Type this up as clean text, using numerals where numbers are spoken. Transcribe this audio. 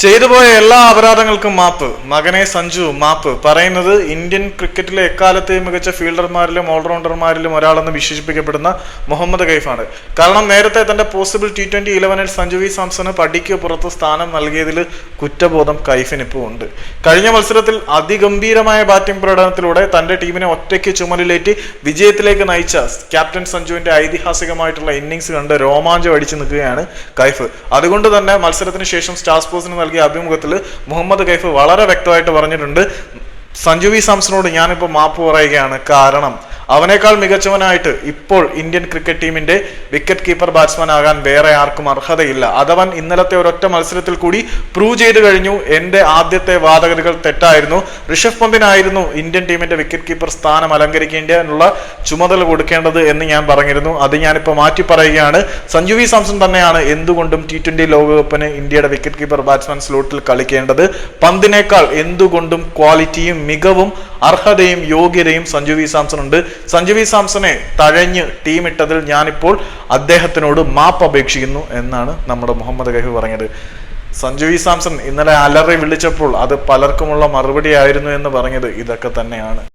ചെയ്തുപോയ എല്ലാ അപരാധങ്ങൾക്കും മാപ്പ്. മകനെ സഞ്ജു മാപ്പ് പറയുന്നത് ഇന്ത്യൻ ക്രിക്കറ്റിലെ എക്കാലത്തെയും മികച്ച ഫീൽഡർമാരിലും ഓൾറൗണ്ടർമാരിലും ഒരാളെന്ന് വിശേഷിപ്പിക്കപ്പെടുന്ന മുഹമ്മദ് കൈഫാണ്. കാരണം നേരത്തെ തന്റെ പോസിബിൾ T20 11-ൽ സഞ്ജു വി സാംസണ് പടിക്ക് പുറത്ത് സ്ഥാനം നൽകിയതിൽ കുറ്റബോധം കൈഫിന് ഇപ്പോൾ ഉണ്ട്. കഴിഞ്ഞ മത്സരത്തിൽ അതിഗംഭീരമായ ബാറ്റിംഗ് പ്രകടനത്തിലൂടെ തന്റെ ടീമിനെ ഒറ്റയ്ക്ക് ചുമലിലേറ്റി വിജയത്തിലേക്ക് നയിച്ച ക്യാപ്റ്റൻ സഞ്ജുവിന്റെ ഐതിഹാസികമായിട്ടുള്ള ഇന്നിംഗ്സ് കണ്ട് രോമാഞ്ചം അടിച്ചു നിൽക്കുകയാണ് കൈഫ്. അതുകൊണ്ട് തന്നെ മത്സരത്തിന് ശേഷം സ്റ്റാർ സ്പോർട്സിന് നൽകിയ അഭിമുഖത്തിൽ മുഹമ്മദ് കൈഫ് വളരെ വ്യക്തമായിട്ട് പറഞ്ഞിട്ടുണ്ട്, സഞ്ജു വി സാംസണോട് ഞാനിപ്പോൾ മാപ്പ് പറയുകയാണ്. കാരണം അവനേക്കാൾ മികച്ചവനായിട്ട് ഇപ്പോൾ ഇന്ത്യൻ ക്രിക്കറ്റ് ടീമിന്റെ വിക്കറ്റ് കീപ്പർ ബാറ്റ്സ്മാൻ ആകാൻ വേറെ ആർക്കും അർഹതയില്ല. അതവൻ ഇന്നലത്തെ ഒരൊറ്റ മത്സരത്തിൽ കൂടി പ്രൂവ് ചെയ്തു കഴിഞ്ഞു. എന്റെ ആദ്യത്തെ വാദഗതികൾ തെറ്റായിരുന്നു. ഋഷഭ് പന്തിനായിരുന്നു ഇന്ത്യൻ ടീമിന്റെ വിക്കറ്റ് കീപ്പർ സ്ഥാനം അലങ്കരിക്കേണ്ടതിനുള്ള ചുമതല കൊടുക്കേണ്ടത് എന്ന് ഞാൻ പറഞ്ഞിരുന്നു. അത് ഞാനിപ്പോൾ മാറ്റി പറയുകയാണ്. സഞ്ജു വി സാംസൺ തന്നെയാണ് എന്തുകൊണ്ടും T20 ലോകകപ്പിന് ഇന്ത്യയുടെ വിക്കറ്റ് കീപ്പർ ബാറ്റ്സ്മാൻ സ്ലോട്ടിൽ കളിക്കേണ്ടത്. പന്തിനേക്കാൾ എന്തുകൊണ്ടും ക്വാളിറ്റിയും മികവും അർഹതയും യോഗ്യതയും സഞ്ജു വി സാംസൺ ഉണ്ട്. സഞ്ജു വി സാംസനെ തഴഞ്ഞ് ടീമിട്ടതിൽ ഞാനിപ്പോൾ അദ്ദേഹത്തിനോട് മാപ്പ് അപേക്ഷിക്കുന്നു എന്നാണ് നമ്മുടെ മുഹമ്മദ് കൈഫ് പറഞ്ഞത്. സഞ്ജു വി സാംസൺ ഇന്നലെ അലറി വിളിച്ചപ്പോൾ അത് പലർക്കുമുള്ള മറുപടി ആയിരുന്നു എന്ന് പറഞ്ഞത് ഇതൊക്കെ തന്നെയാണ്.